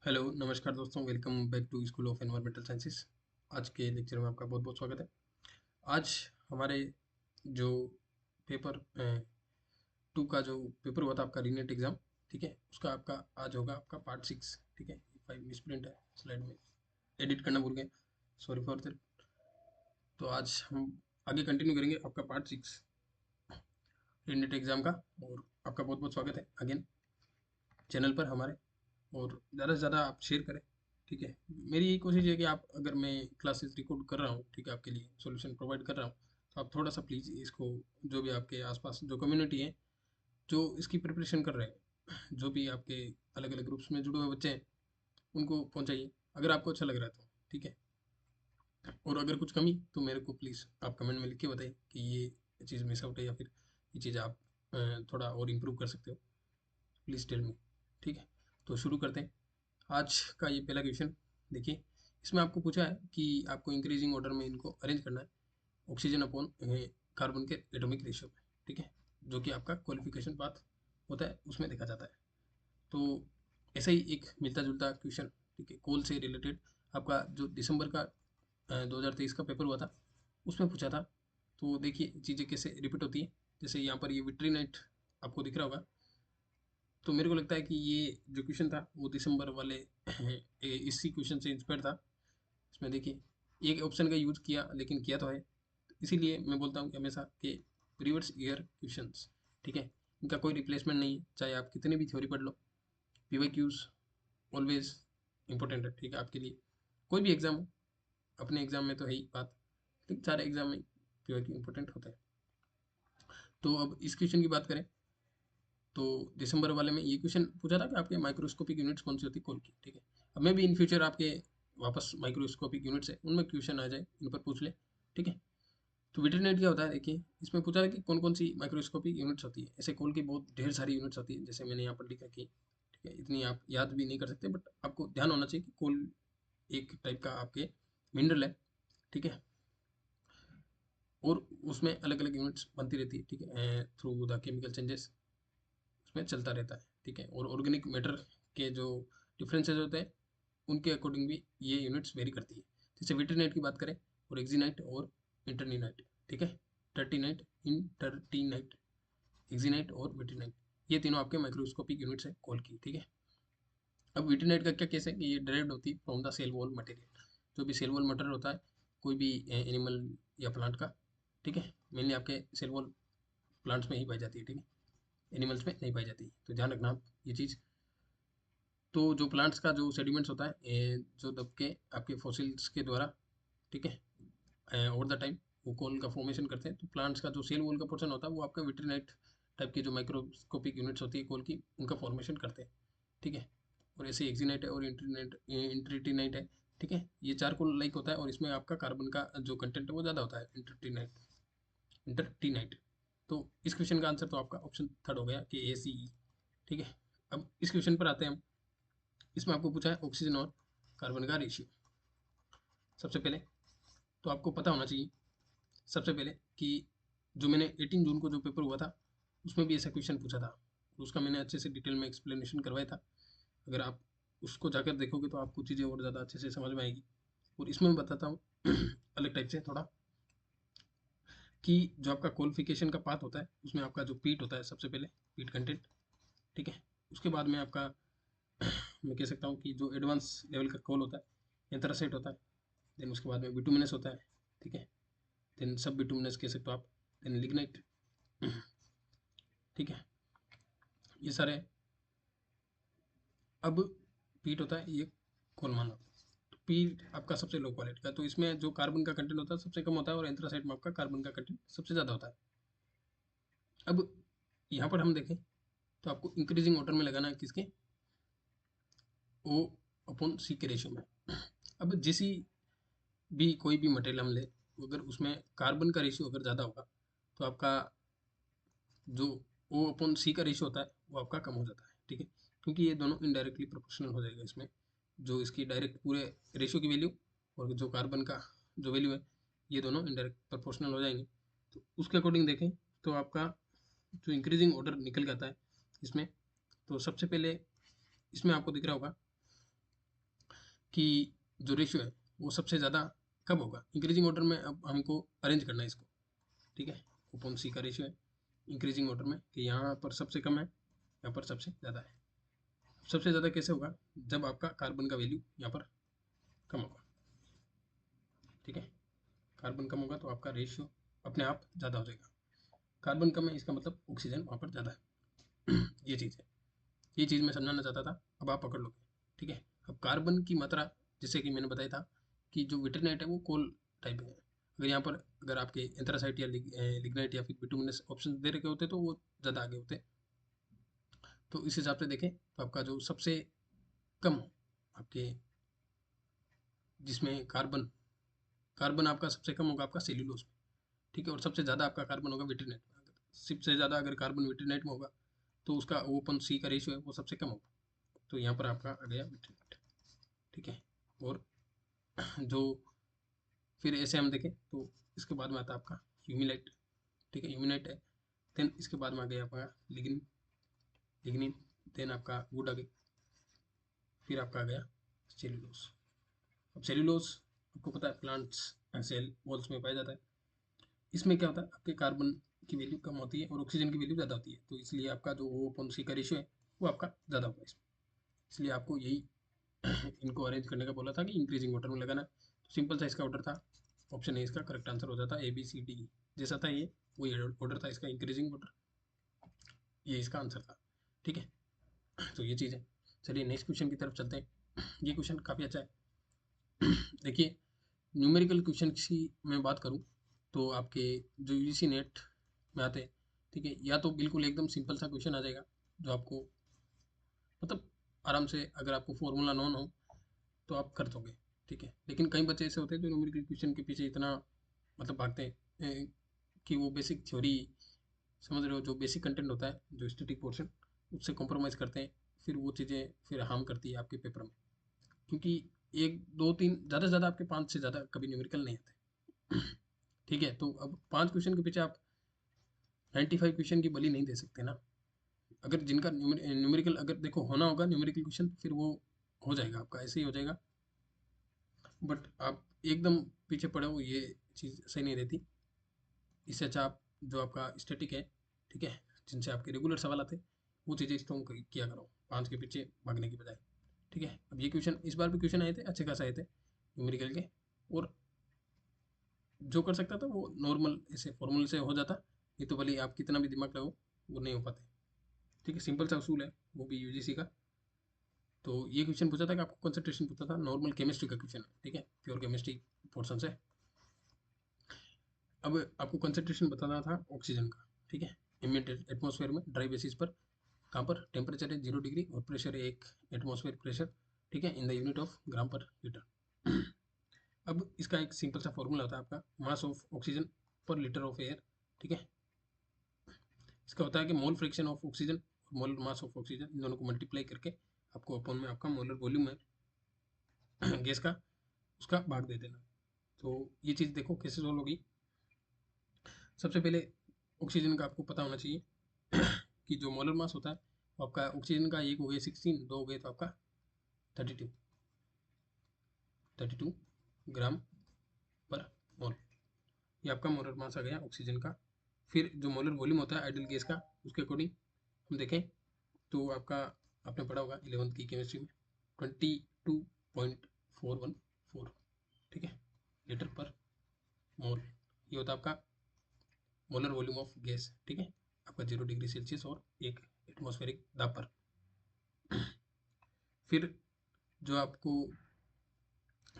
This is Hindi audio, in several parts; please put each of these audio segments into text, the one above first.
हेलो नमस्कार दोस्तों, welcome back to school of environmental sciences. आज के लेक्चर में आपका बहुत बहुत स्वागत है। आज हमारे जो पेपर टू का जो पेपर हुआ था आपका रीनेट एग्ज़ाम, ठीक है, उसका आपका आज होगा आपका पार्ट 6। ठीक है, फाइव मिस प्रिंट है स्लाइड में, एडिट करना भूल गए, सॉरी फॉर दैट। तो आज हम आगे कंटिन्यू करेंगे आपका पार्ट 6 रीनेट एग्ज़ाम का। और आपका बहुत बहुत स्वागत है अगेन चैनल पर हमारे। और ज़्यादा से ज़्यादा आप शेयर करें, ठीक है। मेरी यही कोशिश है कि आप, अगर मैं क्लासेस रिकॉर्ड कर रहा हूँ, ठीक है, आपके लिए सॉल्यूशन प्रोवाइड कर रहा हूँ, तो आप थोड़ा सा प्लीज़ इसको, जो भी आपके आसपास जो कम्युनिटी है जो इसकी प्रिपरेशन कर रहे हैं, जो भी आपके अलग अलग ग्रुप्स में जुड़े हुए बच्चे हैं, उनको पहुँचाइए अगर आपको अच्छा लग रहा है तो, ठीक है। और अगर कुछ कमी तो मेरे को प्लीज़ आप कमेंट में लिख के बताइए कि ये चीज़ मिस आउट है, या फिर ये चीज़ आप थोड़ा और इम्प्रूव कर सकते हो। प्लीज़ टेल मी, ठीक है। तो शुरू करते हैं आज का ये पहला क्वेश्चन। देखिए, इसमें आपको पूछा है कि आपको इंक्रीजिंग ऑर्डर में इनको अरेंज करना है, ऑक्सीजन अपॉन कार्बन के एटॉमिक रेशियो में, ठीक है, जो कि आपका क्वालिफिकेशन पाथ होता है, उसमें देखा जाता है। तो ऐसा ही एक मिलता जुलता क्वेश्चन, ठीक है, कोल से रिलेटेड, आपका जो दिसंबर का 2023 का पेपर हुआ था, उसमें पूछा था। तो देखिए चीज़ें कैसे रिपीट होती है। जैसे यहाँ पर ये विट्री नाइट आपको दिख रहा होगा, तो मेरे को लगता है कि ये जो क्वेश्चन था वो दिसंबर वाले इसी क्वेश्चन से इंस्पायर था। इसमें देखिए एक ऑप्शन का यूज किया, लेकिन किया तो है। इसीलिए मैं बोलता हूँ कि हमेशा कि प्रीवियस ईयर क्वेश्चंस, ठीक है, इनका कोई रिप्लेसमेंट नहीं है, चाहे आप कितनी भी थ्योरी पढ़ लो। पीवाईक्यूज ऑलवेज इंपॉर्टेंट है, ठीक है, आपके लिए कोई भी एग्जाम हो। अपने एग्जाम में तो है ही बात, लेकिन सारे एग्जाम में पीवाईक्यू इंपॉर्टेंट होता है। तो अब इस क्वेश्चन की बात करें, तो दिसंबर वाले में ये क्वेश्चन पूछा था कि आपके माइक्रोस्कोपिक यूनिट्स कौन सी होती है कोल की, ठीक है। अब मैं भी इन फ्यूचर आपके वापस माइक्रोस्कोपिक यूनिट्स है उनमें क्वेश्चन आ जाए, इन पर पूछ ले, ठीक है। तो विटरनेट क्या होता है, देखिए इसमें पूछा था कि कौन कौन सी माइक्रोस्कोपिक यूनिट्स होती है। ऐसे कोल की बहुत ढेर सारी यूनिट्स होती है, जैसे मैंने यहाँ पर लिखा कि, ठीक है, इतनी आप याद भी नहीं कर सकते, बट आपको ध्यान होना चाहिए कि कोल एक टाइप का आपके मिनरल है, ठीक है। और उसमें अलग अलग यूनिट्स बनती रहती है, ठीक है, थ्रू द केमिकल चेंजेस उसमें चलता रहता है, ठीक है। और ऑर्गेनिक मैटर के जो डिफरेंसेस होते हैं, उनके अकॉर्डिंग भी ये यूनिट्स वेरी करती है। जैसे विटरनाइट की बात करें, और एक्जीनाइट और इंटरनीनाइट, ठीक है, टर्टीनाइट, इंटरटीनाइट, एक्जीनाइट और विटरनाइट, ये तीनों आपके माइक्रोस्कोपिक यूनिट्स हैं कोल की, ठीक है। अब विटरनाइट का क्या केस है कि ये डायरेक्ट होती है from the cell wall material. जो भी सेल वॉल मटेरियल होता है, कोई भी एनिमल या प्लांट का, ठीक है, मेनली आपके सेल वॉल प्लांट्स में ही पाई जाती है, ठीक है, एनिमल्स में नहीं पाई जाती। तो ध्यान रखना आप ये चीज़। तो जो प्लांट्स का जो सेडिमेंट्स होता है, जो दब के आपके फॉसिल्स के द्वारा, ठीक है, ओवर द टाइम वो कोल का फॉर्मेशन करते हैं। तो प्लांट्स का जो सेल वॉल का पोर्शन होता है, वो आपका विट्रिनाइट टाइप की जो माइक्रोस्कोपिक यूनिट्स होती है कोल की, उनका फॉर्मेशन करते हैं, ठीक है। और ऐसे एक्जीनाइट है और इंट्रीटीनाइट है, ठीक है, ये चार कोल लाइक होता है, और इसमें आपका कार्बन का जो कंटेंट है वो ज़्यादा होता है, इंटरटीनाइट। तो इस क्वेश्चन का आंसर तो आपका ऑप्शन थर्ड हो गया कि ACE, ठीक है। अब इस क्वेश्चन पर आते हैं हम। इसमें आपको पूछा है ऑक्सीजन और कार्बन का रेशियो। सबसे पहले तो आपको पता होना चाहिए, सबसे पहले, कि जो मैंने 18 जून को जो पेपर हुआ था, उसमें भी ऐसा क्वेश्चन पूछा था। उसका मैंने अच्छे से डिटेल में एक्सप्लेनेशन करवाया था। अगर आप उसको जाकर देखोगे तो आपको चीज़ें और ज़्यादा अच्छे से समझ में आएगी। और इसमें मैं बताता हूँ अलग टाइप से थोड़ा, कि जो आपका क्वालिफिकेशन का पाथ होता है, उसमें आपका जो पीट होता है, सबसे पहले पीट कंटेंट, ठीक है। उसके बाद में आपका मैं कह सकता हूँ कि जो एडवांस लेवल का कोल होता है, एंथ्रासाइट होता है। देन उसके बाद में बिटुमिनस होता है, ठीक है। देन सब बिटुमिनस कह सकते हो आप। देन लिग्नाइट, ठीक है, ये सारे। अब पीट होता है, ये कोल माना। तो पीट आपका सबसे लो क्वालिटी का, तो इसमें जो कार्बन का कंटेंट होता है सबसे कम होता है, और एंथ्रासाइट में आपका कार्बन का कंटेंट सबसे ज़्यादा होता है। अब यहाँ पर हम देखें तो आपको इंक्रीजिंग ऑर्डर में लगाना है किसके, ओ अपॉन सी के रेशियो में। अब जैसी भी कोई भी मटेरियल हम ले, अगर उसमें कार्बन का रेशियो अगर ज़्यादा होगा, तो आपका जो ओ अपॉन सी का रेशियो होता है वो आपका कम हो जाता है, ठीक है। क्योंकि ये दोनों इनडायरेक्टली प्रोपोर्शनल हो जाएगा इसमें, जो इसकी डायरेक्ट पूरे रेशियो की वैल्यू और जो कार्बन का जो वैल्यू है, ये दोनों इनडायरेक्ट प्रोपोर्शनल हो जाएंगे। तो उसके अकॉर्डिंग देखें तो आपका जो इंक्रीजिंग ऑर्डर निकल के आता है इसमें, तो सबसे पहले इसमें आपको दिख रहा होगा कि जो रेशियो है वो सबसे ज़्यादा कब होगा, इंक्रीजिंग ऑर्डर में अब हमको अरेंज करना है इसको, ठीक है। ओपन सी का रेशियो है इंक्रीजिंग ऑर्डर में कि यहाँ पर सबसे कम है, यहाँ पर सबसे ज़्यादा है। सबसे ज़्यादा कैसे होगा, जब आपका कार्बन का वैल्यू यहाँ पर कम होगा, ठीक है। कार्बन कम होगा तो आपका रेशियो अपने आप ज़्यादा हो जाएगा। कार्बन कम है इसका मतलब ऑक्सीजन वहाँ पर ज़्यादा है। ये चीज़ है, ये चीज़ मैं समझाना चाहता था, अब आप पकड़ लोगे, ठीक है। अब कार्बन की मात्रा, जैसे कि मैंने बताया था कि जो विटरनाइट है वो कोल टाइप है। अगर यहाँ पर अगर आपके एंथ्रासाइट या लिग्नाइट या फिर बिटुमिनस ऑप्शन दे रखे होते तो वो ज़्यादा आगे होते। तो इस हिसाब से देखें तो आपका जो सबसे कम आपके जिसमें कार्बन कार्बन आपका सबसे कम होगा आपका सेल्यूलोज में, ठीक है। और सबसे ज़्यादा आपका कार्बन होगा विटरनाइट में। सबसे ज़्यादा अगर कार्बन विटरनाइट में होगा तो उसका ओपन सी का रेशियो है वो सबसे कम होगा। तो यहाँ पर आपका आ गया विटरनाइट, ठीक है। और जो फिर ऐसे हम देखें तो इसके बाद में आता है आपका ह्यूमिलाइट, ठीक है। ह्यूमिलाइट है, देन इसके बाद में आ गया आपका लिग्निन, लिग्निन देन आपका वुड आ गई, फिर आपका आ गया सेल्यूलोज। अब सेल्यूलोज आपको पता है प्लांट्स सेल वॉल्स में पाया जाता है। इसमें क्या होता है, आपके कार्बन की वैल्यू कम होती है और ऑक्सीजन की वैल्यू ज़्यादा होती है, तो इसलिए आपका जो ओ अपॉन सी का रेशियो है वो आपका ज़्यादा होगा इसमें। इसलिए आपको यही इनको अरेंज करने का बोला था कि इंक्रीजिंग ऑर्डर में लगाना। तो सिंपल सा इसका ऑर्डर था, ऑप्शन ए इसका करेक्ट आंसर हो जाता, A B C D E जैसा था ये, वही ऑर्डर था इसका, इंक्रीजिंग ऑर्डर, ये इसका आंसर था, ठीक है। तो ये चीज़ है। चलिए नेक्स्ट क्वेश्चन की तरफ चलते हैं। ये क्वेश्चन काफ़ी अच्छा है। देखिए न्यूमेरिकल क्वेश्चन की मैं बात करूँ तो आपके जो यूजीसी नेट में आते हैं, ठीक है, या तो बिल्कुल एकदम सिंपल सा क्वेश्चन आ जाएगा जो आपको मतलब आराम से, अगर आपको फॉर्मूला नॉन हो तो आप कर दोगे, ठीक है। लेकिन कई बच्चे ऐसे होते हैं जो न्यूमेरिकल क्वेश्चन के पीछे इतना मतलब भागते हैं कि वो बेसिक थ्योरी, समझ रहे हो, जो बेसिक कंटेंट होता है जो स्टैटिक पोर्शन, उससे कॉम्प्रोमाइज़ करते हैं। फिर वो चीज़ें फिर हार्म करती है आपके पेपर में, क्योंकि एक दो तीन ज़्यादा से ज़्यादा आपके पाँच से ज़्यादा कभी न्यूमेरिकल नहीं आते। ठीक है, तो अब 5 क्वेश्चन के पीछे आप 95 क्वेश्चन की बलि नहीं दे सकते ना। अगर जिनका न्यूमेरिकल अगर देखो होना होगा न्यूमेरिकल क्वेश्चन, फिर वो हो जाएगा आपका, ऐसे ही हो जाएगा। बट आप एकदम पीछे पड़े हो, ये चीज़ सही नहीं रहती। इससे अच्छा आप जो आपका स्टैटिक है, ठीक है, जिनसे आपके रेगुलर सवाल आते हैं, वो चीज़ें स्ट्रॉन्ग किया करो 5 के पीछे भागने की बजाय, ठीक है। अब ये क्वेश्चन इस बार भी क्वेश्चन आए थे, अच्छे खास आए थे न्यूमेरिकल के। और जो कर सकता था वो नॉर्मल ऐसे फॉर्मूले से हो जाता, ये तो भले आप कितना भी दिमाग लगाओ वो नहीं हो पाते, ठीक है। सिंपल सा उसूल है, वो भी यूजीसी का। तो ये क्वेश्चन पूछा था कि आपको कंसंट्रेशन पूछा था, नॉर्मल केमिस्ट्री का क्वेश्चन है, ठीक है, प्योर केमिस्ट्री पोर्सन से। अब आपको कंसंट्रेशन बताना था ऑक्सीजन का, ठीक है, एम्बिएंट एटमॉस्फेयर में ड्राई बेसिस पर, कहाँ पर टेम्परेचर है 0 डिग्री और प्रेशर है 1 एटमॉस्फेयर प्रेशर, ठीक है, in the unit of gram पर लीटर। अब इसका एक सिंपल सा फॉर्मूला होता है आपका मास ऑफ ऑक्सीजन पर लीटर ऑफ एयर, ठीक है। इसका होता है कि मोल फ्रैक्शन ऑफ ऑक्सीजन और मोल मास ऑफ ऑक्सीजन, इन दोनों को मल्टीप्लाई करके आपको अपॉन में आपका मोलर वॉल्यूम है गैस का, उसका भाग दे देना। तो ये चीज़ देखो कैसे सोल्व होगी। सबसे पहले ऑक्सीजन का आपको पता होना चाहिए कि जो मोलर मास होता है वो आपका ऑक्सीजन का, एक हो गया 16, दो हो गए तो आपका 32 ग्राम पर मोल, ये आपका मोलर मास आ गया ऑक्सीजन का। फिर जो मोलर वॉल्यूम होता है आइडियल गैस का, उसके अकॉर्डिंग हम देखें तो आपका, आपने पढ़ा होगा 11th की केमिस्ट्री में 22.414, ठीक है, लीटर पर मोल, ये होता है आपका मोलर वॉल्यूम ऑफ गैस, ठीक है, आपका 0 डिग्री सेल्सियस और 1 एटमॉस्फेरिक दाब पर। फिर जो आपको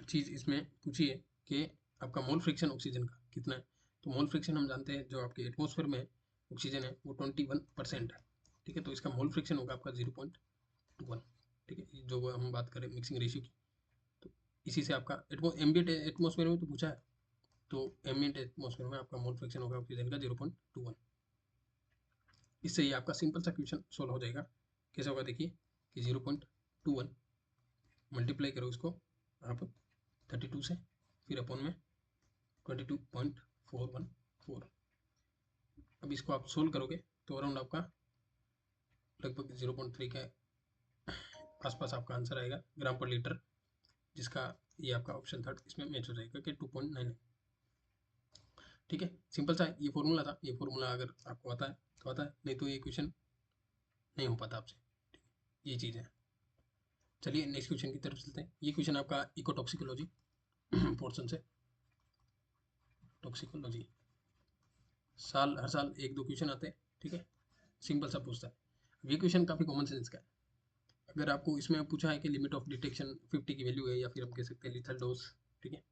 चीज़ इसमें पूछी है कि आपका मोल फ्रिक्शन ऑक्सीजन का कितना है, तो मोल फ्रिक्शन हम जानते हैं जो आपके एटमॉस्फेयर में ऑक्सीजन है वो 21% है, ठीक है। तो इसका मोल फ्रिक्शन होगा आपका 0.1, ठीक है, जो हम बात करें मिक्सिंग रेशियो की। तो इसी से आपका एम्बिएंट एटमॉस्फेयर में तो पूछा है, तो एम्बिएंट एटमॉस्फेयर में आपका मोल फ्रिक्शन होगा ऑक्सीजन का 0.21। इससे ही आपका सिंपल सा क्वेश्चन सोल्व हो जाएगा। कैसे होगा देखिए कि 0.21 मल्टीप्लाई करो इसको आप 32 से, फिर अपॉन में 22.414। अब इसको आप सोल्व करोगे तो अराउंड आपका लगभग 0.3 के आसपास आपका आंसर आएगा ग्राम पर लीटर, जिसका ये आपका ऑप्शन थर्ड इसमें मैच हो जाएगा कि 2.9 है। ठीक है, सिंपल सा ये फॉर्मूला था। ये फॉर्मूला अगर आपको आता है तो आता है, नहीं तो ये क्वेश्चन नहीं हो पाता आपसे। ठीक है, ये चीज़ है। चलिए नेक्स्ट क्वेश्चन की तरफ चलते हैं। ये क्वेश्चन आपका इकोटॉक्सिकोलॉजी पोर्शन से, टॉक्सिकोलॉजी। हर साल एक दो क्वेश्चन आते हैं। ठीक है, सिंपल सा पूछता है। ये क्वेश्चन काफ़ी कॉमन सेंस का है। अगर आपको इसमें पूछा है कि लिमिट ऑफ डिटेक्शन 50 की वैल्यू है, या फिर हम कह सकते हैं लिथल डोज, ठीक है,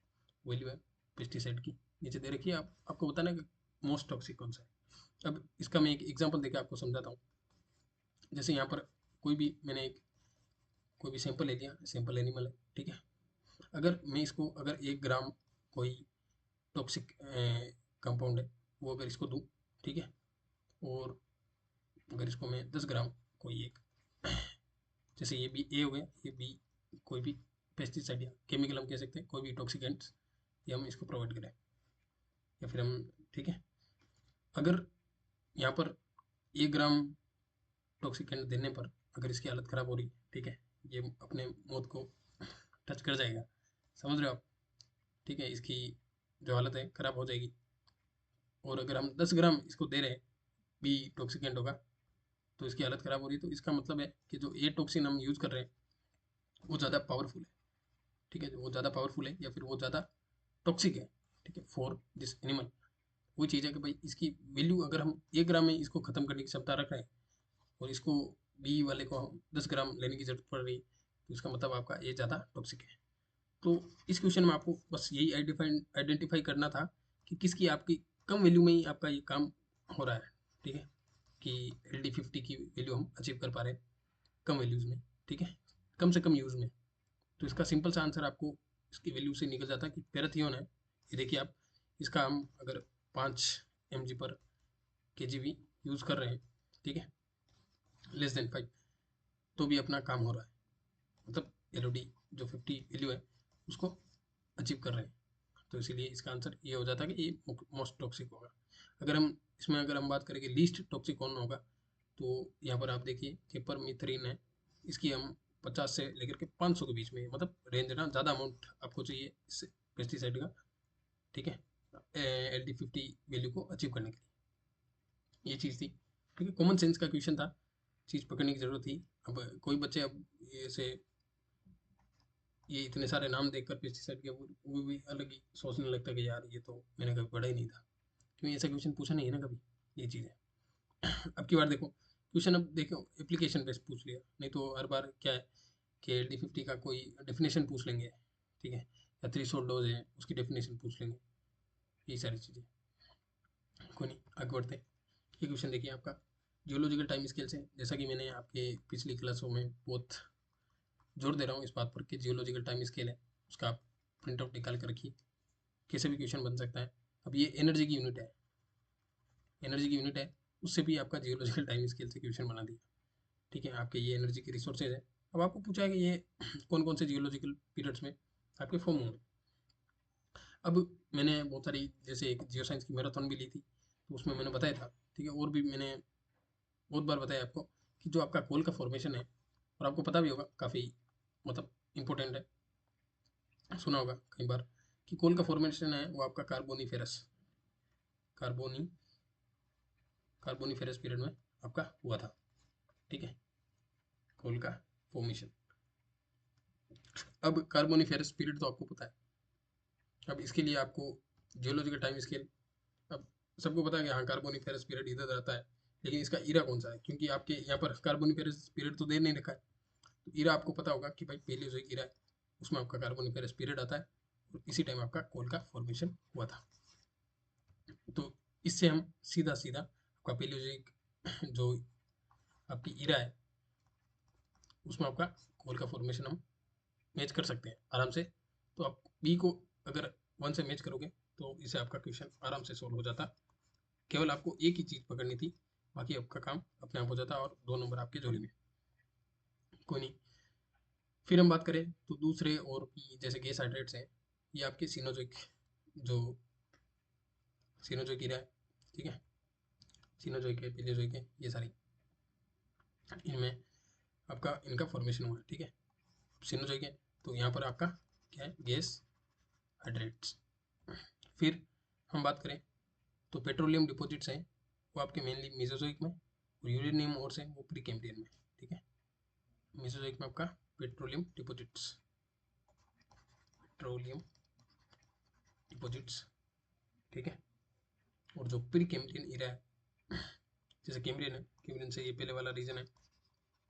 वैल्यू है पेस्टिसाइड की, नीचे दे रखी है। आपको बताना है कि मोस्ट टॉक्सिक कौन सा है। अब इसका मैं एक एग्जांपल देकर आपको समझाता हूँ। जैसे यहाँ पर मैंने कोई भी सैंपल ले लिया, सैंपल एनिमल है, ठीक है। अगर मैं इसको, अगर 1 ग्राम कोई टॉक्सिक कंपाउंड है, वो अगर इसको दूँ, ठीक है, और अगर इसको मैं 10 ग्राम कोई एक, जैसे ये बी ए हो गया, ये बी कोई भी पेस्टिसाइड या केमिकल हम कह सकते हैं, कोई भी टॉक्सिकेंट्स, ये हम इसको प्रोवाइड करें, या फिर हम, ठीक है, अगर यहाँ पर 1 ग्राम टॉक्सिकेंट देने पर अगर इसकी हालत ख़राब हो रही है, ठीक है, ये अपने मौत को टच कर जाएगा, समझ रहे हो आप। ठीक है, इसकी जो हालत है ख़राब हो जाएगी। और अगर हम 10 ग्राम इसको दे रहे हैं बी टॉक्सिकेंट होगा, तो इसकी हालत ख़राब हो रही है, तो इसका मतलब है कि जो ए टॉक्सिन हम यूज़ कर रहे हैं वो ज़्यादा पावरफुल है। ठीक है, वो ज़्यादा पावरफुल है या फिर वो ज़्यादा टॉक्सिक है, ठीक है, फॉर दिस एनिमल। वही चीज़ है कि भाई इसकी वैल्यू, अगर हम 1 ग्राम में इसको ख़त्म करने की क्षमता रख रहे हैं और इसको बी वाले को हम 10 ग्राम लेने की ज़रूरत पड़ रही है, तो इसका मतलब आपका ये ज़्यादा टॉक्सिक है। तो इस क्वेश्चन में आपको बस यही आइडेंटिफाई करना था कि किसकी आपकी कम वैल्यू में ही आपका ये काम हो रहा है। ठीक है, कि LD50 की वैल्यू हम अचीव कर पा रहे हैं कम वैल्यूज़ में, ठीक है, कम से कम यूज़ में। तो इसका सिंपल सा आंसर आपको इसकी वैल्यू से निकल जाता है कि पैराथियोन है। ये देखिए आप, इसका हम अगर 5 mg/kg यूज़ कर रहे हैं, ठीक है, < <5 तो भी अपना काम हो रहा है, मतलब LOD जो 50 वैल्यू है उसको अचीव कर रहे हैं। तो इसीलिए इसका आंसर ये हो जाता है कि ये मोस्ट टॉक्सिक होगा। अगर हम बात करें कि लीस्ट टॉक्सिक कौन होगा, तो यहाँ पर आप देखिए कि परमिथ्रिन है, इसकी हम 50 से लेकर के 500 के बीच में, मतलब रेंज ना, ज़्यादा अमाउंट आपको चाहिए इस पेस्टिसाइड का, ठीक है, LD50 वैल्यू को अचीव करने के लिए। ये चीज़ थी, ठीक है, कॉमन सेंस का क्वेश्चन था, चीज़ पकड़ने की ज़रूरत थी। अब कोई बच्चे अब ऐसे ये इतने सारे नाम देखकर पेस्टिसाइड के वो भी अलग ही सोचने लगता है कि यार ये तो मैंने कभी पढ़ा ही नहीं था, क्योंकि ऐसा क्वेश्चन पूछा नहीं है ना कभी। ये चीज़ है। अब की बार देखो क्वेश्चन, अब देखो एप्लीकेशन बेस्ड पूछ लिया, नहीं तो हर बार क्या है कि LD50 का कोई डेफिनेशन पूछ लेंगे, ठीक है, या थ्रेशोल्ड डोज है उसकी डेफिनेशन पूछ लेंगे, ये सारी चीज़ें। कोई नहीं, आगे बढ़ते हैं। ये क्वेश्चन देखिए आपका जियोलॉजिकल टाइम स्केल से, जैसा कि मैंने आपके पिछली क्लासों में बहुत जोर दे रहा हूँ इस बात पर कि जियोलॉजिकल टाइम स्केल है, उसका आप प्रिंट आउट निकाल कर रखिए, कैसे भी क्वेश्चन बन सकता है। अब ये एनर्जी की यूनिट है, एनर्जी की यूनिट है, उससे भी आपका जियोलॉजिकल टाइम स्केल से क्वेश्चन बना दिया। ठीक है, आपके ये एनर्जी के रिसोर्सेज है। अब आपको पूछा है कि ये कौन कौन से जियोलॉजिकल पीरियड्स में आपके फॉर्म हुए। अब मैंने बहुत सारी, जैसे एक जियो साइंस की मैराथन भी ली थी, तो उसमें मैंने बताया था, ठीक है, और भी मैंने बहुत बार बताया आपको कि जो आपका कोल का फॉर्मेशन है, और आपको पता भी होगा, काफ़ी मतलब इम्पोर्टेंट है, सुना होगा कई बार कि कोल का फॉर्मेशन है वो आपका कार्बोनी कार्बोनीफेरस पीरियड में आपका हुआ था। ठीक है, कोल का फॉर्मेशन। अब कार्बोनीफेरस पीरियड तो आपको पता है। अब इसके लिए आपको जियोलॉजिकल टाइम स्केल, अब सबको पता है कि हाँ कार्बोनीफेरस पीरियड इधर रहता है, लेकिन इसका ईरा कौन सा है, क्योंकि आपके यहाँ पर कार्बोनीफेरस पीरियड तो दे नहीं रखा है, तो ईरा आपको पता होगा कि भाई पेलियोजोइक ईरा है, उसमें आपका कार्बोनीफेरस पीरियड आता है, और इसी टाइम आपका कोल का फॉर्मेशन हुआ था। तो इससे हम सीधा सीधा आपका पेलियोजोइक जो आपकी ईरा है, उसमें आपका कोल का फॉर्मेशन हम मैच कर सकते हैं आराम से। तो आप बी को अगर 1 से मैच करोगे तो इसे आपका क्वेश्चन आराम से सोल्व हो जाता। केवल आपको एक ही चीज़ पकड़नी थी, बाकी आपका काम अपने आप हो जाता और 2 नंबर आपके झोली में। कोई नहीं, फिर हम बात करें तो दूसरे और भी, जैसे गैस हाइड्रेट्स हैं, ये आपके सिनोजोइक, जो सिनोजोइक ईरा है, ठीक है, सिनोजोइक है, पेलियोजोइक है, ये सारी, इनमें आपका इनका फॉर्मेशन हुआ है। ठीक है, सिनोजोइक है तो यहाँ पर आपका क्या है, गैस हाइड्रेट्स। फिर हम बात करें तो पेट्रोलियम डिपॉजिट्स हैं वो आपके मेनली मेसोजोइक में, और यूरेनियम और से वो प्री कैम्ब्रियन में। ठीक है, मेसोजोइक में आपका पेट्रोलियम डिपॉजिट्स, पेट्रोलियम डिपॉजिट्स। ठीक है, और जो प्री कैम्ब्रियन इरा है, जैसे कैम्ब्रियन है, कैम्ब्रियन से ये पहले वाला रीजन है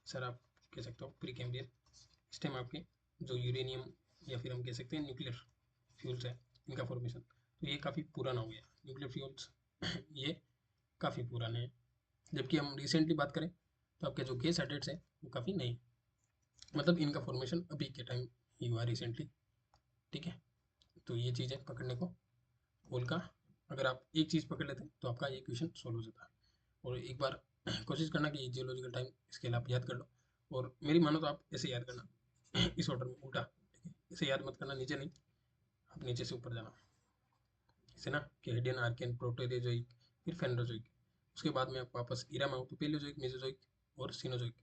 सर, आप कह सकते हो प्री कैम्ब्रियन। इस टाइम आपके जो यूरेनियम या फिर हम कह सकते हैं न्यूक्लियर फ्यूल्स है, इनका फॉर्मेशन, तो ये काफ़ी पुराना हो गया न्यूक्लियर फ्यूल्स। ये काफ़ी पुराने हैं। जबकि हम रिसेंटली बात करें तो आपके जो गैस हाइड्रेट्स है वो काफ़ी नए, मतलब इनका फॉर्मेशन अभी के टाइम ही हुआ रिसेंटली। ठीक है, तो ये चीज़ है पकड़ने को होल का। अगर आप एक चीज़ पकड़ लेते हैं तो आपका ये क्वेश्चन सोल्व हो जाता है। और एक बार कोशिश करना कि जियोलॉजिकल टाइम स्केल आप याद कर लो, और मेरी मानो तो आप ऐसे याद करना इस ऑर्डर में उल्टा। ठीक है, ऐसे याद मत करना, नीचे नहीं, आप नीचे से ऊपर जाना, जैसे ना कि हेडियन, आर्कियन, प्रोटेरोजोइक, फिर फेनरोजोइक। उसके बाद में आप वापस इरा में आओ तो पेलियोजोइक, मेसोजोइक और सीनोजोइक।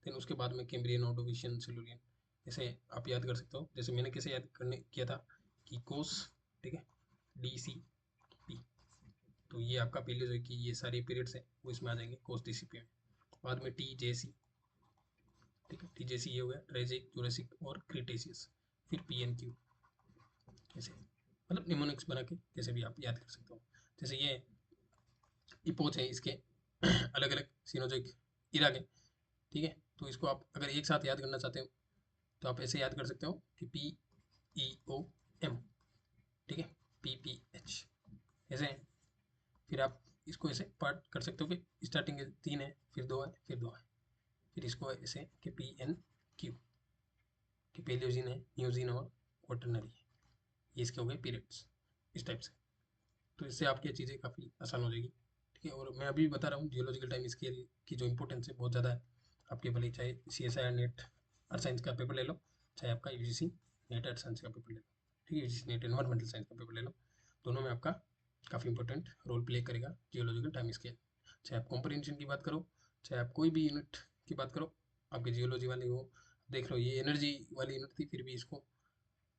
देन उसके बाद में कैम्ब्रियन, ऑर्डोविशियन, सिल्यूरियन। ऐसे आप याद कर सकते हो, जैसे मैंने कैसे याद करने किया था कि कोस, ठीक है, डी सी पी, तो ये आपका पेलियोजोइक की ये सारी पीरियड्स है वो इसमें आ जाएंगे कोस डी सी पी में। बाद में टी जे सी, ठीक है, टी जे सी ये हो गया ट्रेजिक, जुरासिक और क्रिटेशियस। फिर पी एन क्यू, ऐसे मतलब निमोनिक्स बना के कैसे भी आप याद कर सकते हो। जैसे ये इपोच है, इसके अलग अलग सीनोजोइक इरा के। ठीक है, तो इसको आप अगर एक साथ याद करना चाहते हो तो आप ऐसे याद कर सकते हो कि पी ई ओ एम, ठीक है, पी पी एच, ऐसे है। फिर आप इसको ऐसे पार्ट कर सकते हो कि स्टार्टिंग 3 है, फिर 2 है, फिर 2 है, फिर इसको ऐसे कि पी एन क्यू, कि पेलियोजिन है, न्यूजिन और क्वाटरनरी है, ये इसके हो गए पीरियड्स इस टाइप से। तो इससे आपकी चीज़ें काफ़ी आसान हो जाएगी। ठीक है, और मैं अभी बता रहा हूँ जियोलॉजिकल टाइम स्केल की जो इंपॉर्टेंस है बहुत ज़्यादा है आपके, भले चाहे C S I R NET earth science का पेपर ले लो, चाहे आपका U G C NET earth science का पेपर ले लो, ठीक है, U G C NET environmental science का पेपर ले लो, दोनों में आपका काफ़ी इंपॉर्टेंट रोल प्ले करेगा जियोलॉजिकल टाइम स्केल। चाहे आप कॉम्प्रिहेंशन की बात करो, चाहे आप कोई भी यूनिट की बात करो, आपके जियोलॉजी वाली हो, देख लो ये एनर्जी वाली यूनिट थी फिर भी इसको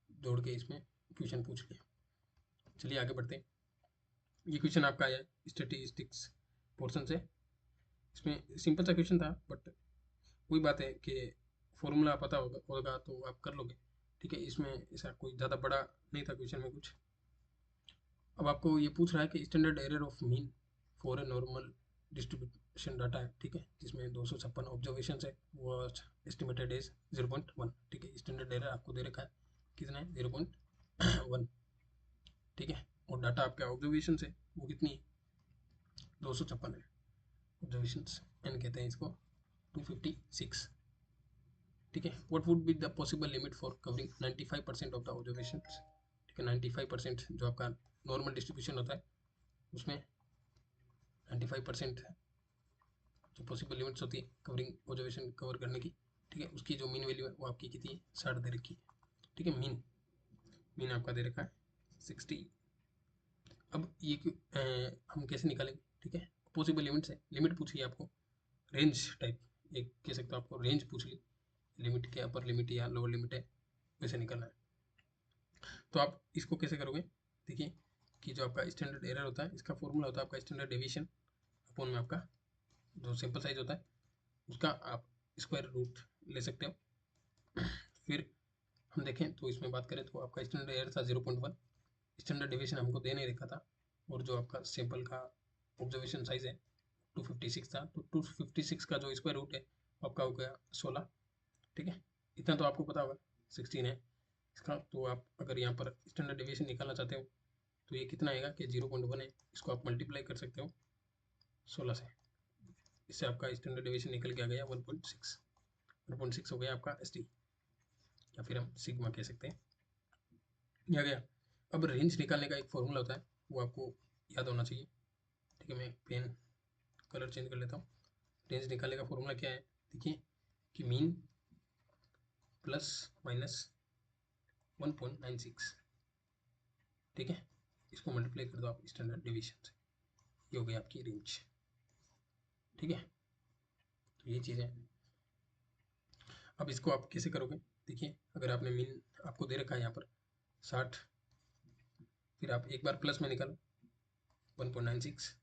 जोड़ के इसमें क्वेश्चन पूछ लिया। चलिए आगे बढ़ते हैं। ये क्वेश्चन आपका आया स्टेटिस्टिक्स पोर्शन से। इसमें सिंपल सा क्वेश्चन था, बट वही बात है कि फॉर्मूला पता होगा तो आप कर लोगे। ठीक है, इसमें ऐसा कोई ज़्यादा बड़ा नहीं था क्वेश्चन में कुछ। अब आपको ये पूछ रहा है कि standard error of mean for a normal distribution data है, ठीक है, जिसमें 256 ऑब्जर्वेशन है, वो एस्टिमेटेड इज 0.1। ठीक है, स्टैंडर्ड एरर आपको दे रखा है कितना है, 0.1। ठीक है, और डाटा आपका ऑब्जर्वेशन है वो कितनी है, 256 है ऑब्जर्वेशंस, एन कहते हैं इसको 256। ठीक है, what would be the possible limit for covering 95% of the observations. ठीक है, 95% जो आपका नॉर्मल डिस्ट्रीब्यूशन होता है उसमें 95% जो पॉसिबल लिमिट्स होती है कवरिंग ऑब्जर्वेशन कवर करने की। ठीक है, उसकी जो मीन वैल्यू है वो आपकी कितनी है, 60 दे रखी है। ठीक है, मीन मीन आपका दे रखा है 60। अब ये हम कैसे निकालेंगे, ठीक है, पॉसिबल लिमिट्स है, लिमिट पूछिए आपको, रेंज टाइप, एक कह सकते हो आपको रेंज पूछ ली, लिमिट के अपर लिमिट या लोअर लिमिट है, वैसे निकालना है। तो आप इसको कैसे करोगे, देखिए कि जो आपका स्टैंडर्ड एरर होता है इसका फॉर्मूला होता है आपका स्टैंडर्ड डेविएशन अपॉन में आपका जो सैंपल साइज होता है उसका आप स्क्वायर रूट ले सकते हो। फिर हम देखें तो इसमें बात करें तो आपका स्टैंडर्ड एरर था 0.1, स्टैंडर्ड डेविएशन हमको दे नहीं रखा था, और जो आपका सैंपल का ऑब्जर्वेशन साइज है 256 था, तो 256 का जो स्क्वायर रूट है आपका हो गया 16। ठीक है, इतना तो आपको पता होगा 16 है इसका। तो आप अगर यहाँ पर स्टैंडर्ड डेविएशन निकालना चाहते हो तो ये कितना आएगा कि 0.1 है, इसको आप मल्टीप्लाई कर सकते हो 16 से, इससे आपका स्टैंडर्ड डेविएशन निकल के आ गया 1.6। 1.6 हो गया आपका एस टी, या फिर हम सिग्मा कह सकते हैं, ये आ गया। अब रेंज निकालने का एक फॉर्मूला होता है वो आपको याद होना चाहिए। ठीक है, मैं पेन कलर चेंज कर लेता हूँ। रेंज निकालने का फॉर्मूला क्या है, देखिए कि मीन प्लस माइनस 1.96। ठीक है, इसको मल्टीप्लाई कर दो आप स्टैंडर्ड डिवीजन से, ये हो गई आपकी रेंज। ठीक है, तो ये चीज़ है। अब इसको आप कैसे करोगे, देखिए अगर आपने मीन आपको दे रखा है यहाँ पर 60, फिर आप एक बार प्लस में निकालो 1.96,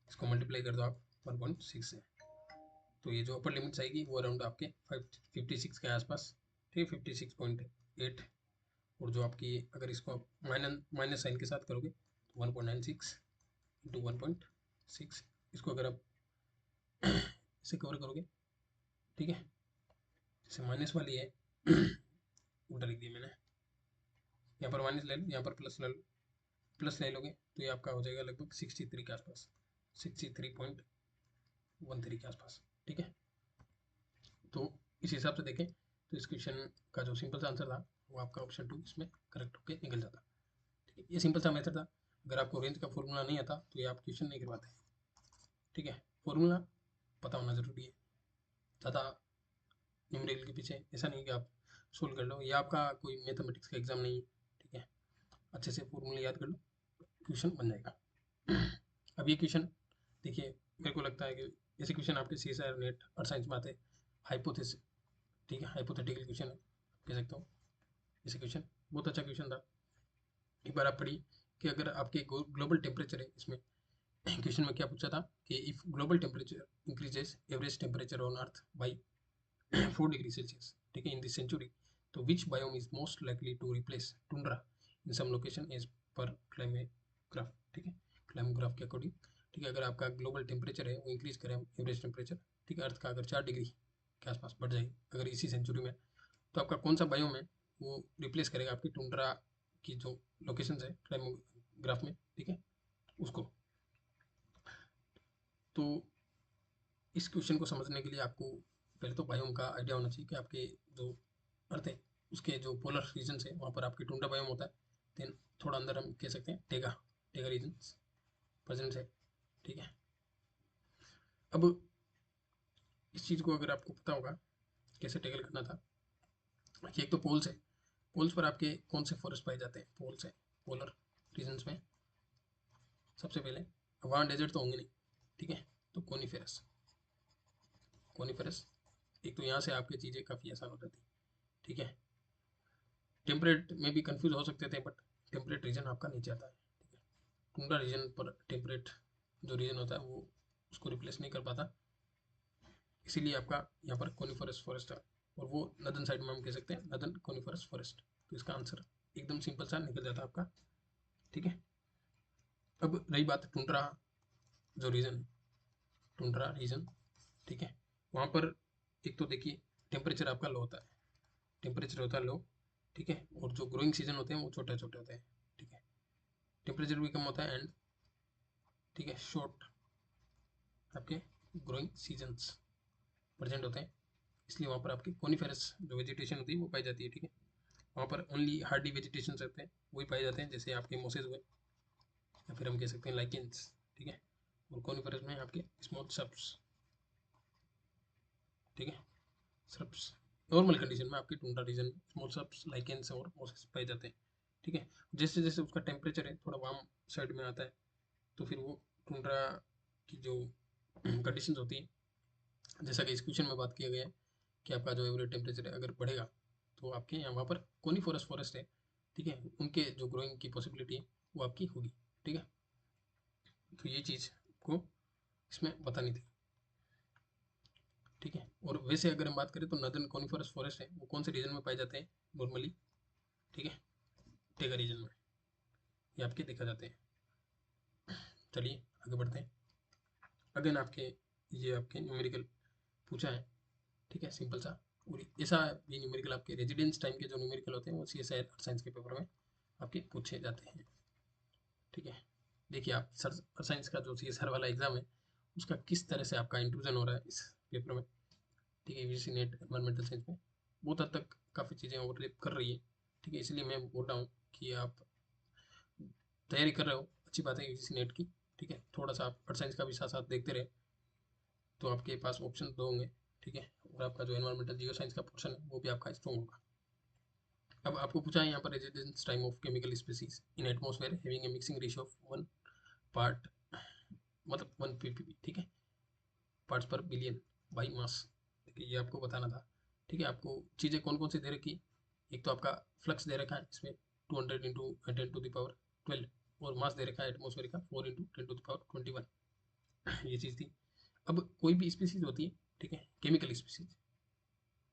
इसको मल्टीप्लाई कर दो आप 1.6 से, तो ये जो अपर लिमिट्स आएगी वो अराउंड आपके 56 के आसपास, ठीक है, 56.8। और जो आपकी अगर इसको आप माइनस साइन के साथ करोगे तो 1.96 इंटू 1.6, इसको अगर आप इसे कवर करोगे, ठीक है, जैसे माइनस वाली है उल्टा लिख दिया मैंने, यहाँ पर माइनस ले लो, यहाँ पर प्लस ले लो, प्लस ले लोगे तो ये आपका हो जाएगा लगभग 63 के आसपास, 63.13 के आसपास, ठीक है। तो इस हिसाब से देखें तो इस क्वेश्चन का जो सिंपल सा आंसर था वो आपका ऑप्शन 2 इसमें करेक्ट होकर निकल जाता, ठीक है। ये सिंपल सा मेथड था। अगर आपको रेंज का फॉर्मूला नहीं आता तो ये आप क्वेश्चन नहीं करवाते, ठीक है। फॉर्मूला पता होना ज़रूरी है, ज़्यादा न्यूमेरिकल के पीछे ऐसा नहीं कि आप सोल्व कर लो, ये आपका कोई मैथमेटिक्स का एग्जाम नहीं है, ठीक है। अच्छे से फॉर्मूला याद कर लो, क्वेश्चन बन जाएगा। अब ये क्वेश्चन देखिए, मेरे को लगता है कि ऐसे क्वेश्चन आपके CSIR नेट और साइंस में आते हैं, हाइपोथेसिस, ठीक है, हाइपोथेटिकल क्वेश्चन कह सकता हूँ। ऐसे क्वेश्चन बहुत अच्छा क्वेश्चन था, एक बार आप पढ़िए कि अगर आपके ग्लोबल टेम्परेचर है, इसमें क्वेश्चन में क्या पूछा था कि if global temperature increases average temperature on earth by 4 degree Celsius, ठीक है, इन दिस सेंचुरी, तो which biome is most likely to replace tundra in some location as per climograph, ठीक है, क्लाइमोग्राफ के अकॉर्डिंग, ठीक है। अगर आपका ग्लोबल टेम्परेचर है वो इंक्रीज करे एवरेज टेम्परेचर, ठीक है, अर्थ का अगर 4 डिग्री के आसपास बढ़ जाए अगर इसी सेंचुरी में, तो आपका कौन सा बायोम है वो रिप्लेस करेगा आपकी टुंड्रा की जो लोकेशन है क्लाइमोग्राफ में, ठीक है, उसको। तो इस क्वेश्चन को समझने के लिए आपको पहले तो बायोम का आइडिया होना चाहिए कि आपके जो अर्थ है उसके जो पोलर रीजन है वहाँ पर आपकी टुंड्रा बायोम होता है। देन थोड़ा अंदर हम कह सकते हैं टेगा टेगा रीजन प्रेजेंट है, ठीक है। अब इस चीज़ को अगर आपको पता होगा कैसे टैकल करना था, कि एक तो पोल्स है, पोल्स पर आपके कौन से फॉरेस्ट पाए जाते हैं, पोल्स है पोलर रीजन्स में, सबसे पहले वहाँ डेजर्ट तो होंगे नहीं, ठीक है, तो कोनीफेरस, कोनीफेरस एक तो यहाँ से आपकी चीज़ें काफ़ी आसान हो जाती, ठीक है। टेम्परेट में भी कंफ्यूज हो सकते थे, बट टेम्परेट रीजन आपका नीचे आता है, ठीक है। टुंड्रा रीजन पर टेम्परेट जो रीजन होता है वो उसको रिप्लेस नहीं कर पाता, इसीलिए आपका यहाँ पर कोनीफरस फॉरेस्ट है, और वो नदन साइड में हम कह सकते हैं नदन कोनीफरस फॉरेस्ट, तो इसका आंसर एकदम सिंपल सा निकल जाता है आपका, ठीक है। अब रही बात टुंड्रा जो रीजन, टुंड्रा रीजन, ठीक है, वहाँ पर एक तो देखिए टेम्परेचर आपका लो होता है, टेम्परेचर होता है लो, ठीक है, और जो ग्रोइंग सीजन होते हैं वो छोटे छोटे होते हैं, ठीक है, टेम्परेचर भी कम होता है एंड, ठीक है, शॉर्ट आपके ग्रोइंग सीजन्स प्रेजेंट होते हैं, इसलिए वहाँ पर आपकी कोनीफेरस जो वेजिटेशन होती है वो पाई जाती है, ठीक है। वहाँ पर ओनली हार्डी वेजिटेशन रहते हैं वही पाए जाते हैं, जैसे आपके मोसेज हुए या फिर हम कह सकते हैं लाइकेंस, ठीक है, और कोनीफेरस में आपके स्मॉल सब्स, ठीक है, सब्स नॉर्मल कंडीशन में आपके टुंड्रा रीजन में स्मॉल सब्स लाइकेंस और मोसेस पाए जाते हैं, ठीक है। जैसे जैसे उसका टेम्परेचर है थोड़ा वार्म साइड में आता है तो फिर वो टुंड्रा की जो कंडीशंस होती है, जैसा कि इस क्वेश्चन में बात किया गया है कि आपका जो एवरेज टेम्परेचर है अगर बढ़ेगा तो आपके यहाँ वहाँ पर कोनीफोरस फॉरेस्ट है, ठीक है, उनके जो ग्रोइंग की पॉसिबिलिटी है वो आपकी होगी, ठीक है। तो ये चीज़ को इसमें बतानी थी, ठीक है। और वैसे अगर हम बात करें तो नदर्न कोनीफोरस फॉरेस्ट है वो कौन से रीजन में पाए जाते हैं नॉर्मली, ठीक है, टेगा रीजन में ये आपके देखा जाते हैं। चलिए आगे बढ़ते हैं। अगेन आपके ये आपके न्यूमेरिकल पूछा है, ठीक है, सिंपल सा, और ऐसा भी न्यूमेरिकल आपके रेजिडेंस टाइम के जो न्यूमेरिकल होते हैं वो CSIR और साइंस के पेपर में आपके पूछे जाते हैं, ठीक है। देखिए आप सर साइंस का जो CSIR वाला एग्जाम है उसका किस तरह से आपका इंक्लूजन हो रहा है इस पेपर में, ठीक है, UGC नेट एनवायरमेंटल साइंस में बहुत हद तक काफ़ी चीज़ें ओवरलैप कर रही है, ठीक है, इसलिए मैं बोल रहा हूँ कि आप तैयारी कर रहे हो अच्छी बात है UGC नेट की, ठीक है, थोड़ा सा आप अर्थ साइंस का भी साथ साथ देखते रहे तो आपके पास ऑप्शन दो होंगे, ठीक है, और आपका जो एनवायरमेंटल जियो साइंस का पोर्शन है वो भी आपका स्ट्रॉन्ग होगा। अब आपको पूछा है यहाँ पर residence time of chemical species in atmosphere having a mixing ratio of 1 part, मतलब 1 ppb, ठीक है, पार्ट्स पर बिलियन बाई मास, ठीक है, ये आपको बताना था। ठीक है, आपको चीज़ें कौन कौन सी दे रखी है, एक तो आपका फ्लक्स दे रखा है इसमें 200 इंटू 10⁻12 और मास दे रखा है एटमोसफेयर का 4 इंटू 10⁻21। ये चीज़ थी। अब कोई भी स्पीसीज होती है, ठीक है, केमिकल स्पीसीज,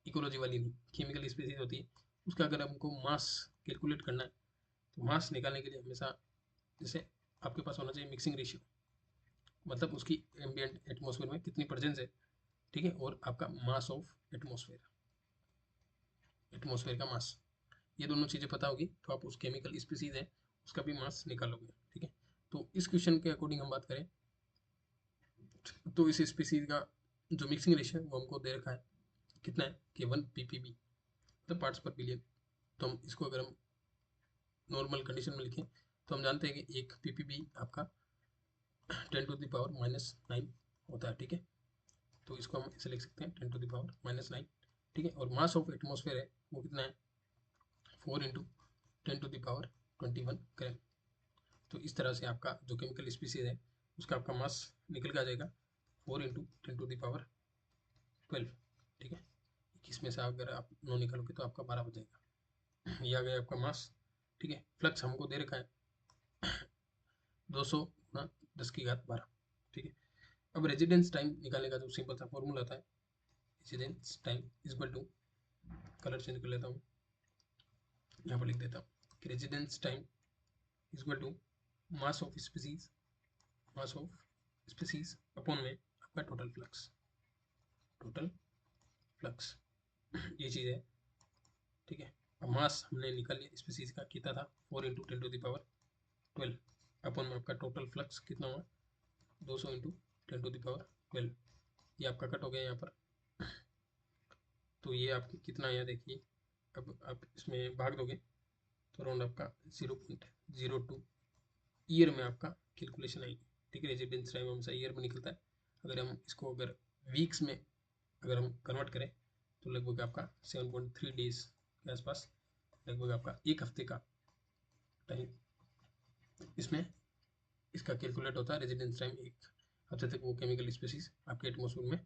इकोलॉजी वाली नहीं, केमिकल स्पीसीज होती है, उसका अगर हमको मास कैलकुलेट करना है तो मास निकालने के लिए हमेशा जैसे आपके पास होना चाहिए मिक्सिंग रेशियो, मतलब उसकी एम्बियंट एटमोसफेयर में कितनी प्रेजेंस है, ठीक है, और आपका मास ऑफ एटमोसफेयर, एटमोसफेयर का मास, ये दोनों चीज़ें पता होगी तो आप उस केमिकल स्पीसीज है उसका भी मास निकालोगे, ठीक है। तो इस क्वेश्चन के अकॉर्डिंग हम बात करें तो इस स्पीसीज का जो मिक्सिंग रेशियो है वो हमको दे रखा है, कितना है कि 1 ppb, मतलब पार्ट्स पर बिलियन। तो हम इसको अगर हम नॉर्मल कंडीशन में लिखें तो हम जानते हैं कि 1 ppb आपका 10⁻⁻9 होता है, ठीक है। तो इसको हम ऐसे लिख सकते हैं 10⁻⁻9, ठीक है। और मास ऑफ एटमोसफेयर है वो कितना है 4 इंटू 10⁻21 ग्राम। तो इस तरह से आपका जो केमिकल स्पीसीज है उसका आपका मास निकल के आ जाएगा 4 इंटू 10⁻12, ठीक है। 21 में से अगर आप 9 निकालोगे तो आपका 12 बचेगा। ये आ गया आपका मास, ठीक है। फ्लक्स हमको दे रखा है 200 गुना 10⁻12, ठीक है। अब रेजिडेंस टाइम निकालने का जो सिंपल सा फॉर्मूला होता है, residence time is equal to, colour change कर लेता हूँ, यहाँ पर लिख देता हूँ कि residence time is equal to mass of species, mass of species upon में आपका टोटल फ्लक्स, टोटल फ्लक्स, ये चीज़ है, ठीक है। अब मास हमने निकाल लिया स्पीसीज का, कितना था 4 इंटू 10⁻12 अपॉन में आपका टोटल फ्लक्स कितना हुआ 200 इंटू 10⁻12, ये आपका कट हो गया यहाँ पर। तो ये आपके कितना आया देखिए, अब आप इसमें भाग दोगे तो अराउंड आपका 0.02 ईयर में आपका कैलकुलेशन आएगी, ठीक है। रेजिडेंस टाइम हमेशा ईयर में निकलता है, अगर हम इसको अगर वीक्स में अगर हम कन्वर्ट करें तो लगभग आपका 7.3 डेज के आसपास, लगभग आपका एक हफ्ते का टाइम इसमें इसका कैलकुलेट होता है। रेजिडेंस टाइम एक हफ्ते तक वो केमिकल स्पीसीज आपके एटमोसफेयर में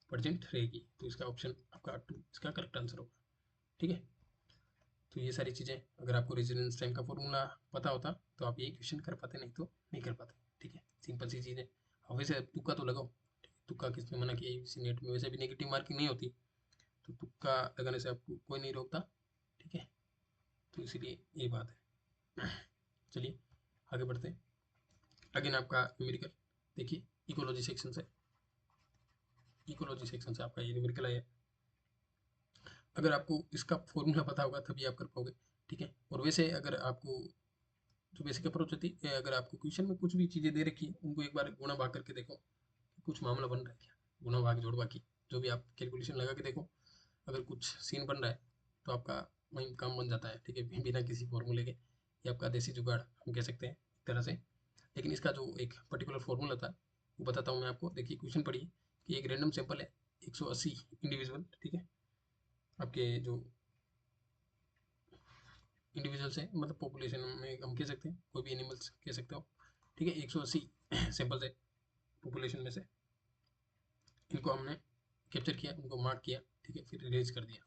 प्रेजेंट रहेगी। तो इसका ऑप्शन आपका 2 इसका करेक्ट आंसर होगा, ठीक है। तो ये सारी चीज़ें अगर आपको रेजिडेंस टाइम का फॉर्मूला पता होता तो आप ये क्वेश्चन कर पाते, नहीं तो नहीं कर पाते, ठीक है। सिंपल सी चीज़ है। अब वैसे तुक्का तो लगाओ, तुक्का किसने मना किया, इसी नेट में वैसे भी नेगेटिव मार्किंग नहीं होती, तो तुक्का लगाने से आपको कोई नहीं रोकता, ठीक है। तो इसीलिए ये बात है। चलिए आगे बढ़ते हैं। अगेन आपका न्यूमेरिकल देखिए, इकोलॉजी सेक्शन से, इकोलॉजी सेक्शन से आपका ये न्यूमेरिकल आया। अगर आपको इसका फॉर्मूला पता होगा तभी आप कर पाओगे, ठीक है। और वैसे अगर आपको जो बेसिक अप्रोच होती है, अगर आपको क्वेश्चन में कुछ भी चीज़ें दे रखी है उनको एक बार गुणा भाग करके देखो कुछ मामला बन रहा है क्या, गुणा भाग जोड़ बाकी जो भी आप कैलकुलेशन लगा के देखो, अगर कुछ सीन बन रहा है तो आपका वहीं काम बन जाता है, ठीक है, बिना किसी फॉर्मूले के। ये आपका देसी जुगाड़ हम कह सकते हैं एक तरह से। लेकिन इसका जो एक पर्टिकुलर फॉर्मूला था वो बताता हूँ मैं आपको। देखिए क्वेश्चन पढ़िए कि एक रैंडम सैंपल है 180 इंडिविजुअल, ठीक है, आपके जो इंडिविजुअल्स हैं, मतलब पॉपुलेशन में हम कह सकते हैं, कोई भी एनिमल्स कह सकते हो, ठीक है। 180 सैंपल्स है पॉपुलेशन में से, इनको हमने कैप्चर किया, उनको मार्क किया, ठीक है, फिर रिलीज कर दिया,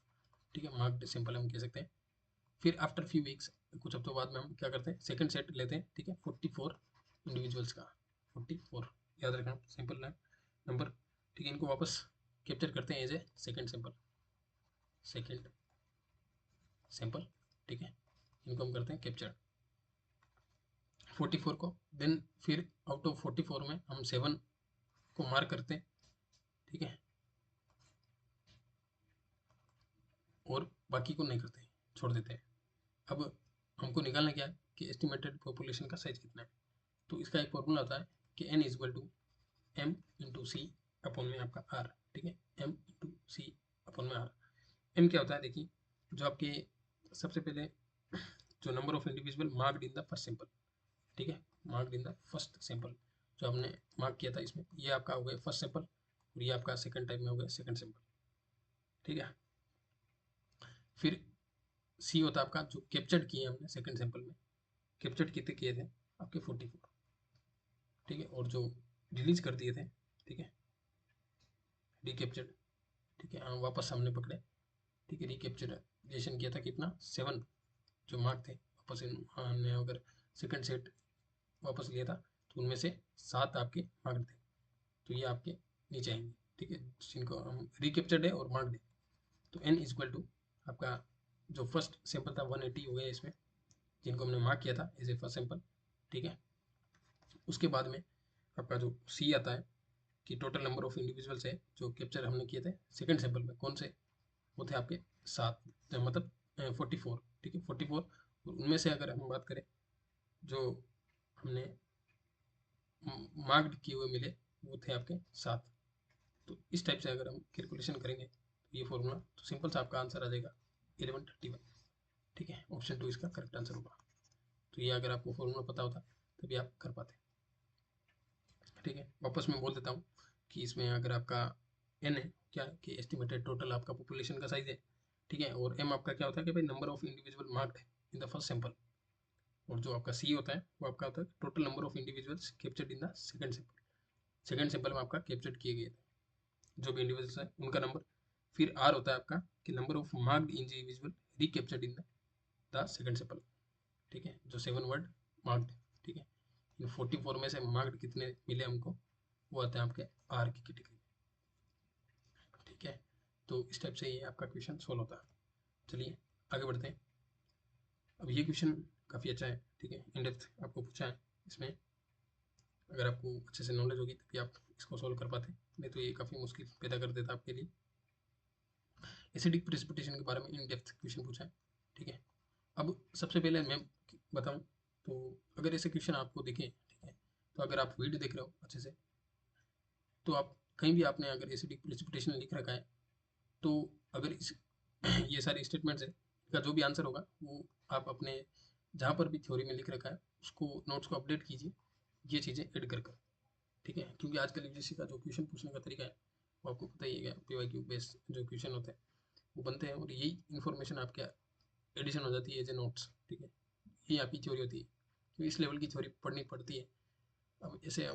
ठीक है, मार्क्ड सैंपल हम कह सकते हैं। फिर आफ्टर फ्यू वीक्स, कुछ हफ्तों बाद में हम क्या करते हैं, सेकंड सेट लेते हैं, ठीक है, 44 इंडिविजुअल्स का, 44 याद रखना सैंपल नंबर, ठीक है। इनको वापस कैप्चर करते हैं as a second sample, second sample, ठीक है, इनको हम करते हैं कैप्चर 44 को। देन फिर आउट ऑफ 44 में हम 7 को मार्क करते हैं, ठीक है, और बाकी को नहीं करते, छोड़ देते हैं। अब हमको निकालना क्या है कि एस्टिमेटेड पॉपुलेशन का साइज कितना है। तो इसका एक फॉर्मूला होता है कि n is equal to M into C upon में आपका आर, ठीक है, एम इंटू सी अपॉन में आर। एम क्या होता है देखिए, जो आपके सबसे पहले जो number of individual marked in the first sample, ठीक है, marked in the first sample जो आपने मार्क किया था इसमें, ये आपका हो गया फर्स्ट सैंपल और ये आपका सेकंड टाइम में हो गया सेकंड सैंपल, ठीक है। फिर सी होता है आपका जो कैप्चर्ड किए हमने सेकंड सैंपल में, कैप्चर्ड कितने किए थे आपके 44, ठीक है, और जो रिलीज कर दिए थे, ठीक है, रिकैप्चर्ड, ठीक है, वापस हमने पकड़े ठीक है, रिकैप्चरेशन किया था कितना 7 जो मार्क थे, वापस हमने अगर सेकंड सेट वापस लिया था तो उनमें से 7 आपके मार्क थे, तो ये आपके नीचे आएंगे। ठीक है, जिनको हम रिकैप्चर्ड है और मार्क्ड है। तो n इक्वल टू आपका जो फर्स्ट सैंपल था 180 हो गया इसमें, जिनको हमने मार्क किया था एज ए फर्स्ट सैंपल। ठीक है, उसके बाद में आपका जो सी आता है कि टोटल नंबर ऑफ इंडिविजुअल्स है जो कैप्चर हमने किए थे सेकंड सैंपल में, कौन से, वो थे आपके 7, मतलब 44। ठीक है, 44, और उनमें से अगर हम बात करें जो हमने मार्क्ड किए हुए मिले वो थे आपके 7। तो इस टाइप से अगर हम कैलकुलेशन करेंगे तो ये फॉर्मूला, तो सिंपल सा आपका आंसर आ जाएगा 1131। ठीक है, ऑप्शन 2 इसका करेक्ट आंसर होगा। तो ये अगर आपको फॉर्मूला पता होता तभी आप कर पाते। ठीक है, वापस मैं बोल देता हूँ कि इसमें अगर आपका एन है क्या कि एस्टिमेटेड टोटल आपका पॉपुलेशन का साइज है। ठीक है, और एम आपका क्या होता है कि भाई नंबर ऑफ इंडिविजुअल मार्क्ड है इन द फर्स्ट सैंपल, और जो आपका सी होता है वो आपका होता है total number of individuals captured in the second sample. Second sample में आपका कैप्चर्ड किए गए थे जो भी इंडिविजुअल्स हैं उनका नंबर। फिर आर होता है आपका कि number of marked individual recaptured in the second sample. ठीक है, जो 7 वर्ड मार्क्ड। ठीक है, इन 44 में से मार्क्ड कितने मिले हमको, वो आते हैं आपके आर की कैटेगरी। ठीक है, तो इस टाइप से ये आपका क्वेश्चन सोल्व होता है। चलिए आगे बढ़ते हैं। अब ये क्वेश्चन काफ़ी अच्छा है। ठीक है, इन डेप्थ आपको पूछा है इसमें, अगर आपको अच्छे से नॉलेज होगी तभी आप इसको सोल्व कर पाते, नहीं तो ये काफ़ी मुश्किल पैदा कर देता आपके लिए। एसिडिक प्रेसिपिटेशन के बारे में इन डेप्थ क्वेश्चन पूछा है। ठीक है, अब सबसे पहले मैं बताऊं तो अगर ऐसे क्वेश्चन आपको दिखे, ठीक है, तो अगर आप वीडियो देख रहे हो अच्छे से, तो आप कहीं भी आपने अगर एसिडिक प्रेसिपिटेशन लिख रखा है, तो अगर इस ये सारी स्टेटमेंट्स है, इनका जो भी आंसर होगा वो आप अपने जहाँ पर भी थ्योरी में लिख रखा है उसको नोट्स को अपडेट कीजिए, ये चीज़ें ऐड कर कर। ठीक है, क्योंकि आजकल यूजीसी का जो क्वेश्चन पूछने का तरीका है वो आपको पता ही है, पीवाईक्यू बेस्ड जो क्वेश्चन होते हैं वो बनते हैं, और यही इन्फॉर्मेशन आपके एडिशन हो जाती है एज ए नोट्स। ठीक है, यही आपकी थ्योरी होती है, तो इस लेवल की थ्योरी पढ़नी पड़ती है। अब ऐसे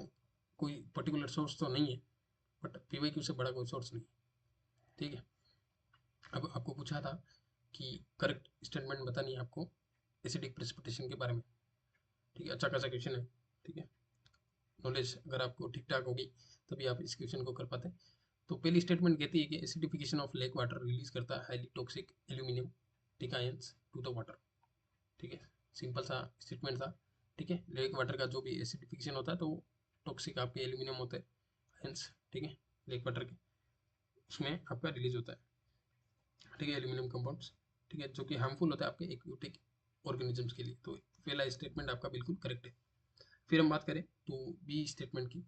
कोई पर्टिकुलर सोर्स तो नहीं है, बट पीवाईक्यू से बड़ा कोई सोर्स नहीं। ठीक है, अब आपको पूछा था कि करेक्ट स्टेटमेंट बतानी है आपको एसिडिक प्रेसिपिटेशन के बारे में। ठीक है, अच्छा खासा क्वेश्चन है। ठीक है, नॉलेज अगर आपको ठीक ठाक होगी तभी आप इस क्वेश्चन को कर पाते हैं। तो पहली स्टेटमेंट कहती है कि acidification of lake water release करता है हाईली टॉक्सिक एल्यूमिनियम ठीक आयंस टू द वाटर। ठीक है, सिंपल सा स्टेटमेंट था। ठीक है, लेक वाटर का जो भी एसिडिफिकेशन होता है तो टॉक्सिक आपके एल्यूमिनियम होते हैं आयंस। ठीक है, लेक वाटर के उसमें आपका रिलीज होता है। ठीक है, एल्यूमिनियम कंपाउंड्स। ठीक है, जो कि हार्मफुल होता है आपके एक्वेटिक ऑर्गेनिजम्स के लिए। तो पहला स्टेटमेंट आपका बिल्कुल करेक्ट है। फिर हम बात करें तो बी स्टेटमेंट की,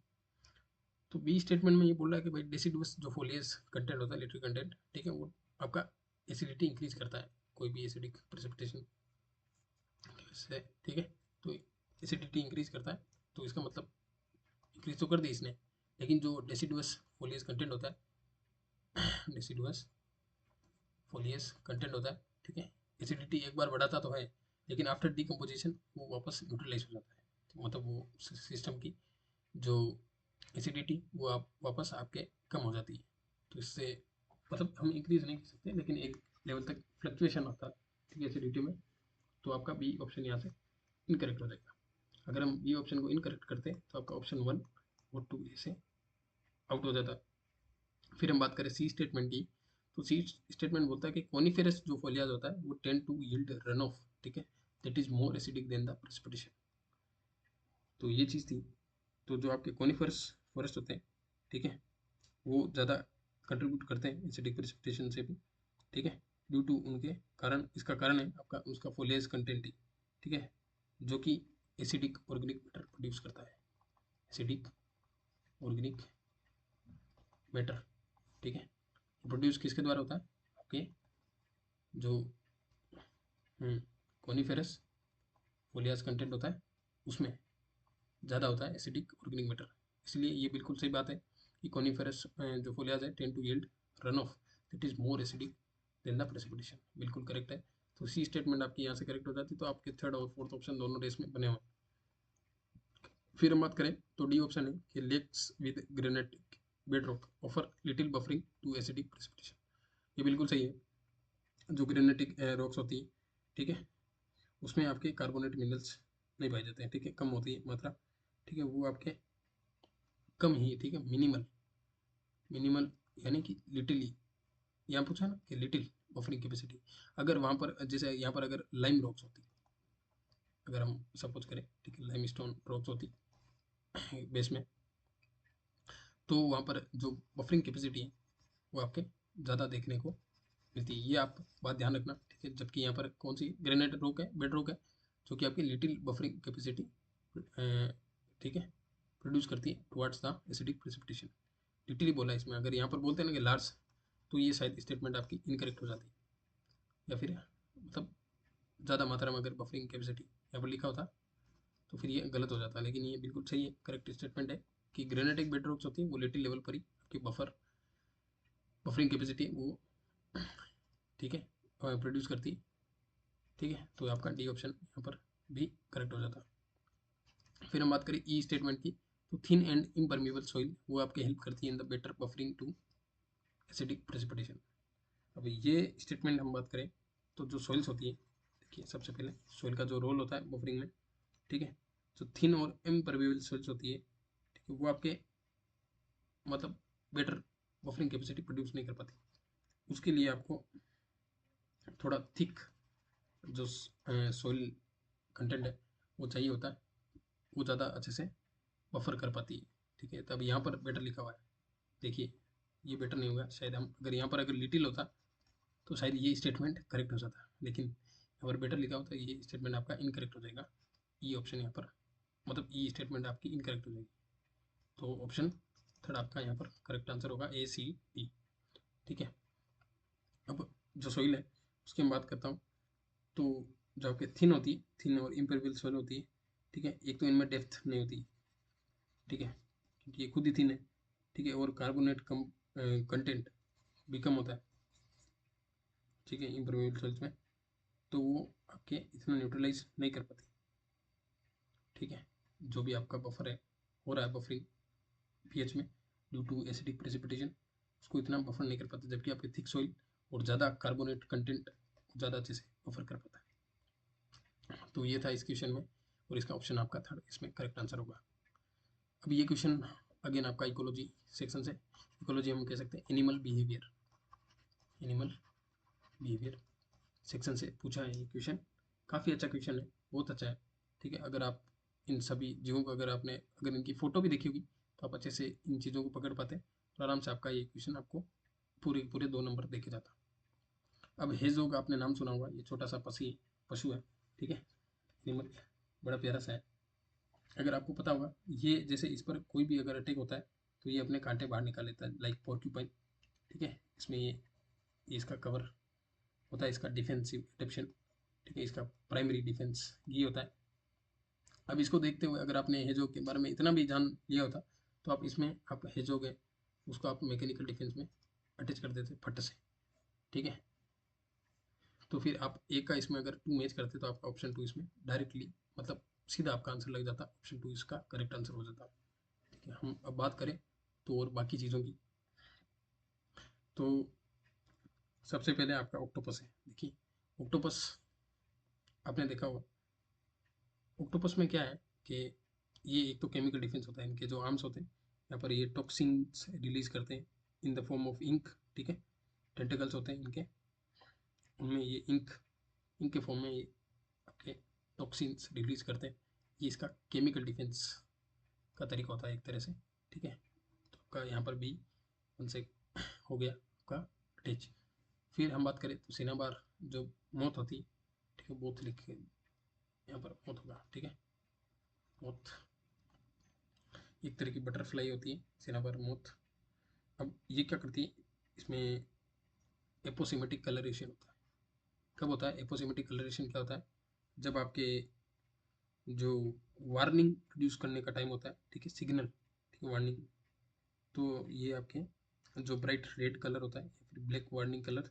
तो बी स्टेटमेंट में ये बोल रहा है कि भाई डेसिडुअस जो फोलियस कंटेंट होता है, लिटरी कंटेंट, ठीक है, वो आपका एसिडिटी इंक्रीज करता है कोई भी एसिडिक प्रेसिपिटेशन से। ठीक है, तो एसिडिटी इंक्रीज करता है, तो इसका मतलब इंक्रीज तो कर दी इसने, लेकिन जो डेसिडुअस फोलियस कंटेंट होता है डेसिडुअस फोलियस कंटेंट होता है, ठीक है, एसिडिटी एक बार बढ़ाता तो है, लेकिन आफ्टर डिकम्पोजिशन वो वापस न्यूट्रलाइज हो जाता है। तो मतलब वो सिस्टम की जो एसिडिटी वो आप वापस आपके कम हो जाती है। तो इससे मतलब हम इंक्रीज नहीं कर सकते, लेकिन एक लेवल तक फ्लक्चुएशन होता है, ठीक है, एसिडिटी में। तो आपका बी ऑप्शन यहाँ से इनकरेक्ट हो जाएगा। अगर हम बी ऑप्शन को इनकरेक्ट करते हैं तो आपका ऑप्शन 1 और 2 से आउट हो जाता है। फिर हम बात करें सी स्टेटमेंट की, तो सी स्टेटमेंट बोलता है कि कॉनिफेरस जो फोलियाज होता है वो tend to yield run off, ठीक है, that is more acidic than the precipitation. तो ये चीज़ थी। तो जो आपके कॉनिफरस फॉरेस्ट होते हैं, ठीक है, वो ज़्यादा कंट्रीब्यूट करते हैं एसिडिक प्रेसिपिटेशन से भी। ठीक है, ड्यू टू उनके कारण, इसका कारण है आपका उसका फोलियस कंटेंट ही। ठीक है, जो कि एसिडिक ऑर्गेनिक मैटर प्रोड्यूस करता है, एसिडिक ऑर्गेनिक मैटर। ठीक है, प्रोड्यूस किसके द्वारा होता है, आपके जो कॉनिफेरस फोलियास कंटेंट होता है उसमें ज़्यादा होता है एसिडिक ऑर्गेनिक मैटर। इसलिए ये बिल्कुल सही बात है कि कॉनिफेरस जो फोलियाज है tend to yield run off that is more acidic than the precipitation. बिल्कुल करेक्ट है। तो सी स्टेटमेंट आपकी यहाँ से करेक्ट हो जाती है, तो आपके थर्ड और फोर्थ ऑप्शन दोनों रेस में बने हुए। फिर हम बात करें तो डी ऑप्शन है कि lakes with granitic bedrock offer little buffering to acidic precipitation. ये बिल्कुल सही है। जो ग्रेनाइटिक रॉक्स होती है, ठीक है, उसमें आपके कार्बोनेट मिनरल्स नहीं पाए जाते हैं, ठीक है, कम होती है मात्रा, ठीक है, वो आपके कम ही, ठीक है, मिनिमल, मिनिमल यानी कि लिटिल, यहाँ पूछा ना कि लिटिल बफरिंग कैपेसिटी। अगर वहाँ पर जैसे यहाँ पर अगर लाइम रॉक्स होती, अगर हम सपोज करें, ठीक है, लाइम स्टोन रॉक्स होती बेस में, तो वहाँ पर जो बफरिंग कैपेसिटी है वो आपके ज़्यादा देखने को मिलती है। ये आप बात ध्यान रखना, ठीक है। जबकि यहाँ पर कौन सी ग्रेनाइट रॉक है, बेड रॉक है, जो कि आपकी लिटिल बफरिंग कैपेसिटी, ठीक है, प्रोड्यूस करती है towards the acidic precipitation. Little बोला है इसमें, अगर यहाँ पर बोलते हैं ना कि लार्ज, तो ये शायद स्टेटमेंट आपकी इनकरेक्ट हो जाती है, या फिर मतलब ज़्यादा मात्रा में अगर बफरिंग कैपेसिटी यहाँ पर लिखा होता तो फिर ये गलत हो जाता है। लेकिन ये बिल्कुल सही है, करेक्ट स्टेटमेंट है कि ग्रेनाइटिक बेड रॉक्स होती है वो लिटिल लेवल पर ही आपकी बफरिंग कैपेसिटी वो, ठीक है, प्रोड्यूस करती है, ठीक है। तो आपका डी ऑप्शन यहाँ पर भी करेक्ट हो जाता है। फिर हम बात करें ई स्टेटमेंट की, तो थिन एंड इम्परमेबल सॉइल वो आपके हेल्प करती है in the better buffering to acidic precipitation. अब ये स्टेटमेंट हम बात करें तो जो सॉइल्स होती है, देखिए सबसे पहले सॉइल का जो रोल होता है बफरिंग में, ठीक है, जो थिन और इम्परमेबल सॉइल्स होती है, ठीक है, वो आपके मतलब बेटर बफरिंग कैपेसिटी प्रोड्यूस नहीं कर पाती। उसके लिए आपको थोड़ा थिक जो सॉइल कंटेंट है वो चाहिए होता है, वो ज़्यादा अच्छे से बफर कर पाती है, ठीक है। तब यहाँ पर बेटर लिखा हुआ है, देखिए ये बेटर नहीं होगा शायद, हम अगर यहाँ पर अगर लिटिल होता तो शायद ये स्टेटमेंट करेक्ट हो जाता, लेकिन यहाँ पर बेटर लिखा होता है, ये स्टेटमेंट आपका इनकरेक्ट हो जाएगा। ई ऑप्शन यहाँ पर, मतलब ई स्टेटमेंट आपकी इनकरेक्ट हो जाएगी। तो ऑप्शन थर्ड आपका यहाँ पर करेक्ट आंसर होगा, ए सी डी, ठीक है। अब जो सोइल है उसकी हम बात करता हूँ, तो जो आपके थिन होती है, थिन और इम्पेरिबल सोइल होती है, ठीक है, एक तो इनमें डेप्थ नहीं होती, ठीक है, क्योंकि ये खुद ही थिन है, ठीक है, और कार्बोनेट कम कंटेंट भी कम होता है, ठीक है, इम्पेरिबल सोइल्स में, तो वो आपके इतना न्यूट्रलाइज नहीं कर पाती, ठीक है। जो भी आपका बफर है, हो रहा है बफरिंग पीएच में ड्यू टू एसिडिक प्रेसिपिटेशन, उसको इतना बफर नहीं कर पाता, जबकि आपके थिक सॉइल और ज़्यादा कार्बोनेट कंटेंट ज़्यादा अच्छे से बफर कर पाता है। तो ये था इस क्वेश्चन में, और इसका ऑप्शन आपका थर्ड इसमें करेक्ट आंसर होगा। अब ये क्वेश्चन अगेन आपका इकोलॉजी सेक्शन से, इकोलॉजी हम कह सकते हैं animal behaviour, animal behaviour section से पूछा है ये क्वेश्चन। काफ़ी अच्छा क्वेश्चन है, बहुत अच्छा है, ठीक है। अगर आप इन सभी जीवों को अगर इनकी फ़ोटो भी देखी होगी तो आप अच्छे से इन चीज़ों को पकड़ पाते, तो आराम से आपका ये क्वेश्चन आपको पूरे पूरे 2 नंबर देखे जाता। अब हेजोग आपने नाम सुना होगा, ये छोटा सा पशु है, ठीक है, एनिमल, बड़ा प्यारा सा है। अगर आपको पता होगा, ये जैसे इस पर कोई भी अगर अटैक होता है तो ये अपने कांटे बाहर निकाल लेता है, लाइक पोर्क्यूपाइन, ठीक है। इसमें ये इसका कवर होता है, इसका डिफेंसिव एडेप्शन, ठीक है, इसका प्राइमरी डिफेंस ये होता है। अब इसको देखते हुए अगर आपने हेजोग के बारे में इतना भी जान लिया होता, तो आप इसमें आप हेजोग है उसको आप मैकेनिकल डिफेंस में अटैच कर देते फट से, ठीक है। तो फिर आप एक का इसमें अगर टू मैच करते तो आपका ऑप्शन टू इसमें डायरेक्टली, मतलब सीधा आपका आंसर लग जाता, ऑप्शन टू इसका करेक्ट आंसर हो जाता, ठीक है। हम अब बात करें तो और बाकी चीज़ों की, तो सबसे पहले आपका ऑक्टोपस है, देखिए ऑक्टोपस आपने देखा होगा। ऑक्टोपस में क्या है कि ये एक तो केमिकल डिफेंस होता है, इनके जो आर्म्स होते हैं यहाँ पर ये टॉक्सिन्स रिलीज करते हैं in the form of ink, ठीक है, टेंटिकल्स होते हैं इनके, उनमें ये इंक इंक के फॉर्म में ये आपके टॉक्सिन्स रिलीज करते हैं। ये इसका केमिकल डिफेंस का तरीका होता है एक तरह से, ठीक है। तो आपका यहाँ पर भी उनसे हो गया आपका अटैच। फिर हम बात करें तो सिनाबार जो मौत होती है, ठीक है, बोथ लिख यहाँ पर मौत होगा, ठीक है, मौत एक तरह की बटरफ्लाई होती है सिनाबार मोथ। अब ये क्या करती है, इसमें एपोसिमेटिक कलरेशन होता है। कब होता है एपोसिमेटिक कलरेशन, क्या होता है, जब आपके जो वार्निंग प्रोड्यूस करने का टाइम होता है, ठीक है, सिग्नल, ठीक है, वार्निंग, तो ये आपके जो ब्राइट रेड कलर होता है या फिर ब्लैक वार्निंग कलर,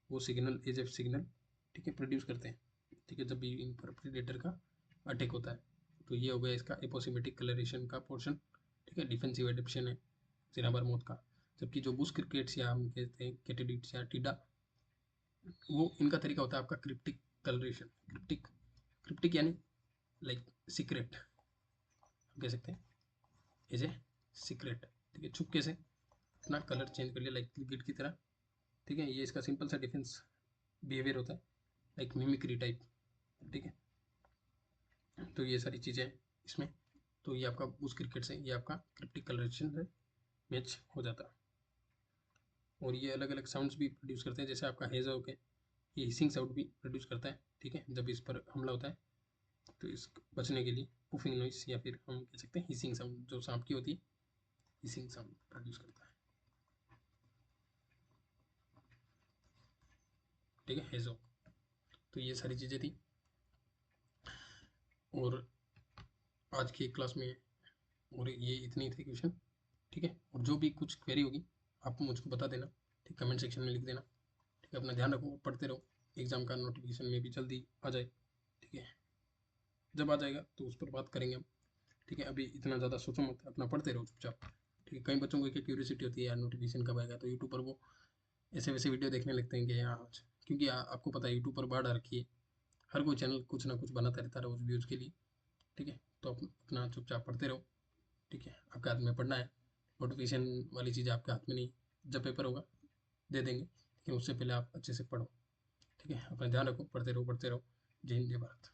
वो सिग्नल एज एफ सिग्नल, ठीक है, प्रोड्यूस करते हैं, ठीक है, जब भी इन पर प्रीडेटर का अटैक होता है। तो ये हो गया इसका एपोसिमेटिक कलरेशन का पोर्शन, ठीक है, डिफेंसिव एडेप्शन है सिनाबार मोथ का। जबकि जो बुश क्रिकेट्स या हम कहते हैं कैटिडिड्स या टीडा, वो इनका तरीका होता है आपका क्रिप्टिक कलरेशन। क्रिप्टिक यानी लाइक सीक्रेट, हम कह सकते हैं एज ए सीक्रेट। ठीक है, चुपके से अपना कलर चेंज कर लिया लाइक गिट की तरह। ठीक है, ये इसका सिंपल सा डिफेंस बिहेवियर होता है, लाइक मिमिक्री टाइप। ठीक है, तो ये सारी चीज़ें हैं इसमें। तो ये आपका उस क्रिकेट से ये आपका क्रिप्टिक कलरेशन से मैच हो जाता है। और ये अलग अलग साउंड्स भी प्रोड्यूस करते हैं, जैसे आपका हेज हो के ये हिसिंग साउंड भी प्रोड्यूस करता है। ठीक है, जब इस पर हमला होता है तो इस बचने के लिए पुफिंग नॉइस या फिर हम कह सकते हैं हिसिंग साउंड, जो सांप की होती है हिसिंग साउंड प्रोड्यूस करता है। ठीक है, हेजो। तो ये सारी चीज़ें थी। और आज की क्लास में और ये इतनी थी क्वेश्चन। ठीक है, और जो भी कुछ क्वेरी होगी आप मुझको बता देना। ठीक, कमेंट सेक्शन में लिख देना। ठीक है, अपना ध्यान रखो, पढ़ते रहो, एग्जाम का नोटिफिकेशन में भी जल्दी आ जाए। ठीक है, जब आ जाएगा तो उस पर बात करेंगे हम। ठीक है, अभी इतना ज़्यादा सोचो मत, अपना पढ़ते रहो चुपचाप। ठीक है, कई बच्चों को एक क्यूरियोसिटी होती है यार नोटिफिकेशन कब आएगा, तो यूट्यूब पर वो ऐसे वैसे वीडियो देखने लगते हैं कि हाँ आज, क्योंकि आपको पता है यूट्यूब पर बाढ़ आ रखी है, हर कोई चैनल कुछ ना कुछ बनाता रहता है रोज व्यूज़ के लिए। ठीक है, तो अपना चुपचाप पढ़ते रहो। ठीक है, आपके हाथ में पढ़ना है, नोटिफिकेशन वाली चीज़ आपके हाथ में नहीं। जब पेपर होगा दे देंगे, लेकिन उससे पहले आप अच्छे से पढ़ो। ठीक है, अपना ध्यान रखो, पढ़ते रहो पढ़ते रहो। जय हिंद, जय भारत।